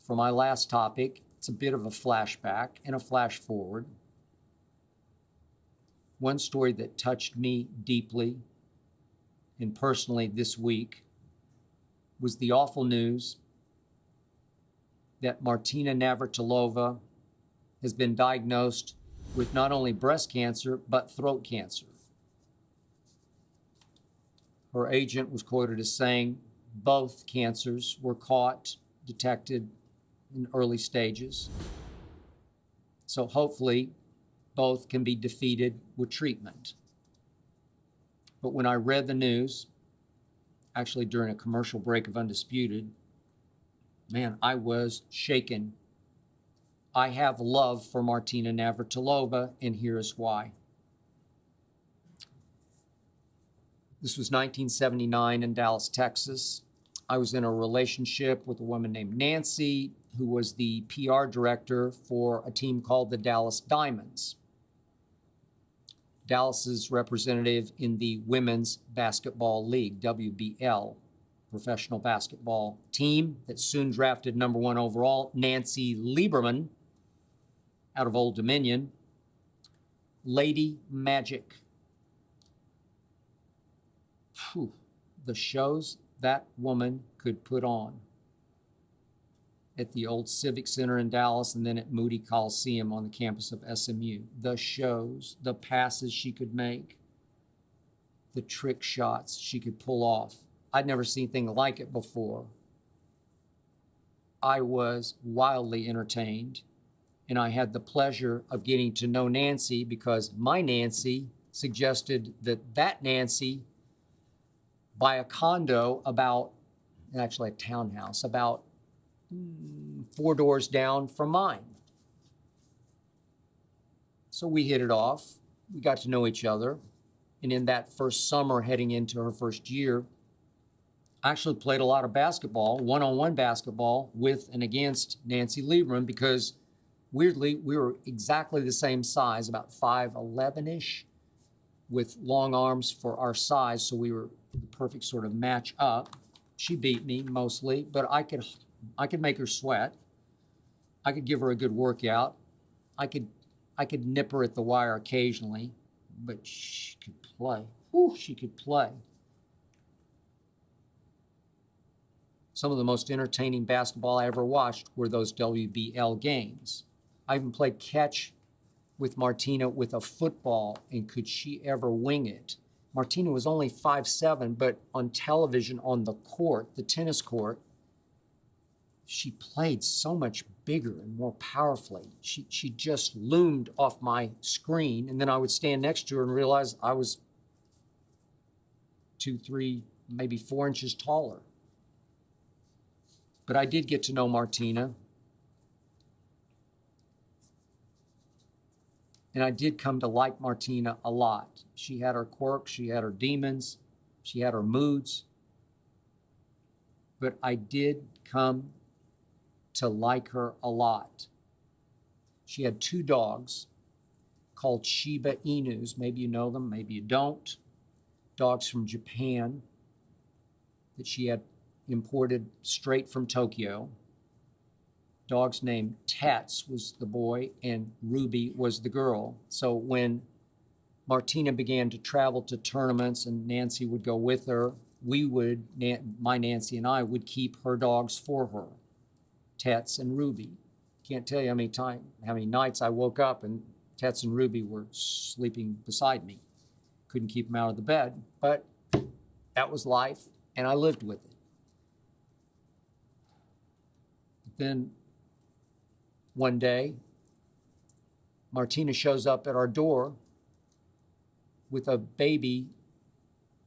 for my last topic. It's a bit of a flashback and a flash forward. One story that touched me deeply and personally this week was the awful news that Martina Navratilova has been diagnosed with not only breast cancer, but throat cancer. Her agent was quoted as saying both cancers were caught, detected in early stages. So hopefully both can be defeated with treatment. But when I read the news, actually during a commercial break of Undisputed, man, I was shaken. I have love for Martina Navratilova, and here is why. This was 1979 in Dallas, Texas. I was in a relationship with a woman named Nancy, who was the PR director for a team called the Dallas Diamonds. Dallas's representative in the Women's Basketball League, WBL, professional basketball team that soon drafted number 1 overall, Nancy Lieberman, out of Old Dominion. Lady Magic. Whew. The shows that woman could put on at the old Civic Center in Dallas and then at Moody Coliseum on the campus of SMU. The shows, the passes she could make, the trick shots she could pull off. I'd never seen anything like it before. I was wildly entertained, and I had the pleasure of getting to know Nancy because my Nancy suggested that Nancy buy a condo actually a townhouse, about 4 doors down from mine. So we hit it off. We got to know each other. And in that first summer heading into her first year, I actually played a lot of basketball, one-on-one basketball with and against Nancy Lieberman because weirdly, we were exactly the same size, about 5'11"-ish, with long arms for our size, so we were the perfect sort of match up. She beat me mostly, but I could make her sweat. I could give her a good workout. I could nip her at the wire occasionally, but she could play. Ooh, she could play. Some of the most entertaining basketball I ever watched were those WBL games. I even played catch with Martina with a football, and could she ever wing it? Martina was only 5'7", but on television on the court, the tennis court, she played so much bigger and more powerfully. She just loomed off my screen, and then I would stand next to her and realize I was 2, 3, maybe 4 inches taller. But I did get to know Martina. And I did come to like Martina a lot. She had her quirks, she had her demons, she had her moods. But I did come to like her a lot. She had 2 dogs called Shiba Inus. Maybe you know them, maybe you don't. Dogs from Japan that she had imported straight from Tokyo. Dogs named Tats was the boy and Ruby was the girl. So when Martina began to travel to tournaments and Nancy would go with her, my Nancy and I would keep her dogs for her, Tats and Ruby. Can't tell you how many nights I woke up and Tats and Ruby were sleeping beside me. Couldn't keep them out of the bed, but that was life and I lived with it. But then one day, Martina shows up at our door with a baby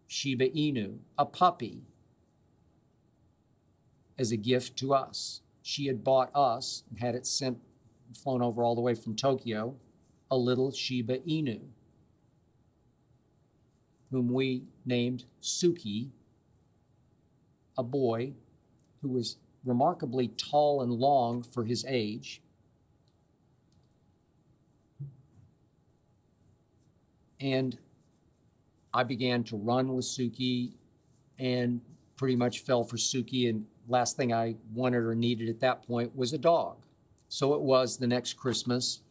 Shiba Inu, a puppy, as a gift to us. She had bought us and had it flown over all the way from Tokyo, a little Shiba Inu, whom we named Suki, a boy who was remarkably tall and long for his age. And I began to run with Suki and pretty much fell for Suki and last thing I wanted or needed at that point was a dog. So it was the next Christmas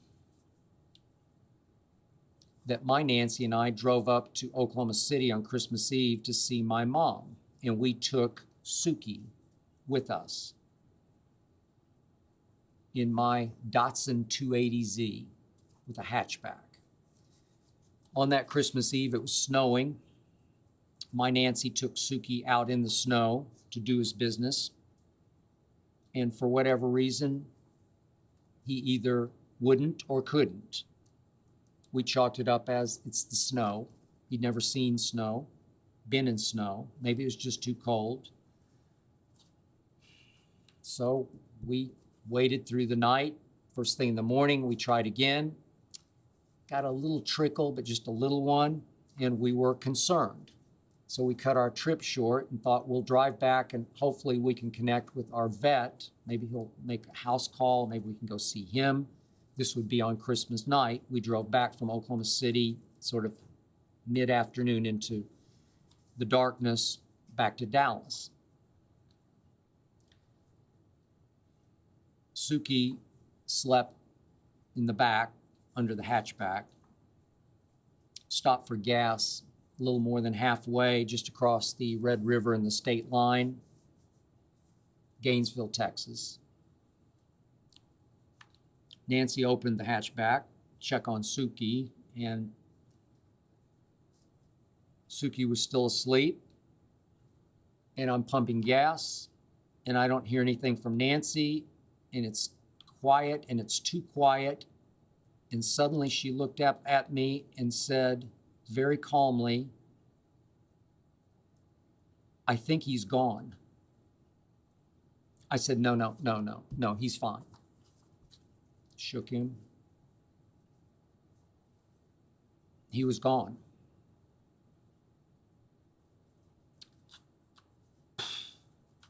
that my Nancy and I drove up to Oklahoma City on Christmas Eve to see my mom. And we took Suki with us in my Datsun 280Z with a hatchback. On that Christmas Eve, it was snowing. My Nancy took Suki out in the snow to do his business. And for whatever reason, he either wouldn't or couldn't. We chalked it up as it's the snow. He'd never seen snow, been in snow. Maybe it was just too cold. So we waited through the night. First thing in the morning, we tried again. Got a little trickle, but just a little one, and we were concerned. So we cut our trip short and thought we'll drive back and hopefully we can connect with our vet. Maybe he'll make a house call. Maybe we can go see him. This would be on Christmas night. We drove back from Oklahoma City, sort of mid-afternoon into the darkness, back to Dallas. Suki slept in the back, under the hatchback, stopped for gas a little more than halfway, just across the Red River and the state line, Gainesville, Texas. Nancy opened the hatchback, check on Suki, and Suki was still asleep, and I'm pumping gas, and I don't hear anything from Nancy, and it's quiet, and it's too quiet, and suddenly she looked up at me and said very calmly, "I think he's gone." I said, no, he's fine. Shook him. He was gone.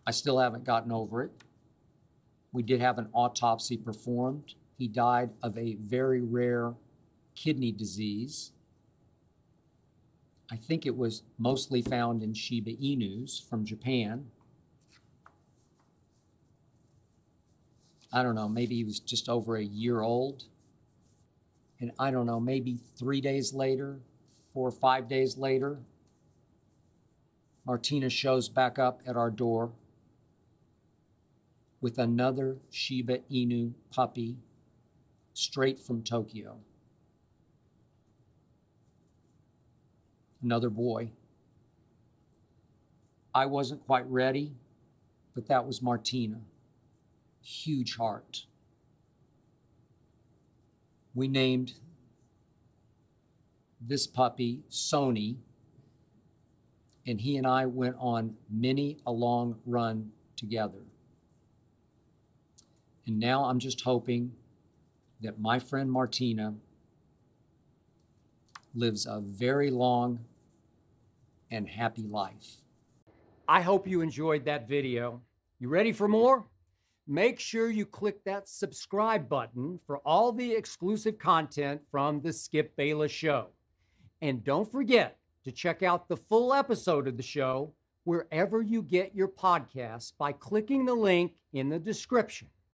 I still haven't gotten over it. We did have an autopsy performed. He died of a very rare kidney disease. I think it was mostly found in Shiba Inus from Japan. I don't know, maybe he was just over a year old. And I don't know, maybe 3 days later, 4 or 5 days later, Martina shows back up at our door with another Shiba Inu puppy straight from Tokyo. Another boy. I wasn't quite ready, but that was Martina. Huge heart. We named this puppy Sony, and he and I went on many a long run together. And now I'm just hoping that my friend Martina lives a very long and happy life. I hope you enjoyed that video. You ready for more? Make sure you click that subscribe button for all the exclusive content from the Skip Bayless Show. And don't forget to check out the full episode of the show wherever you get your podcasts by clicking the link in the description.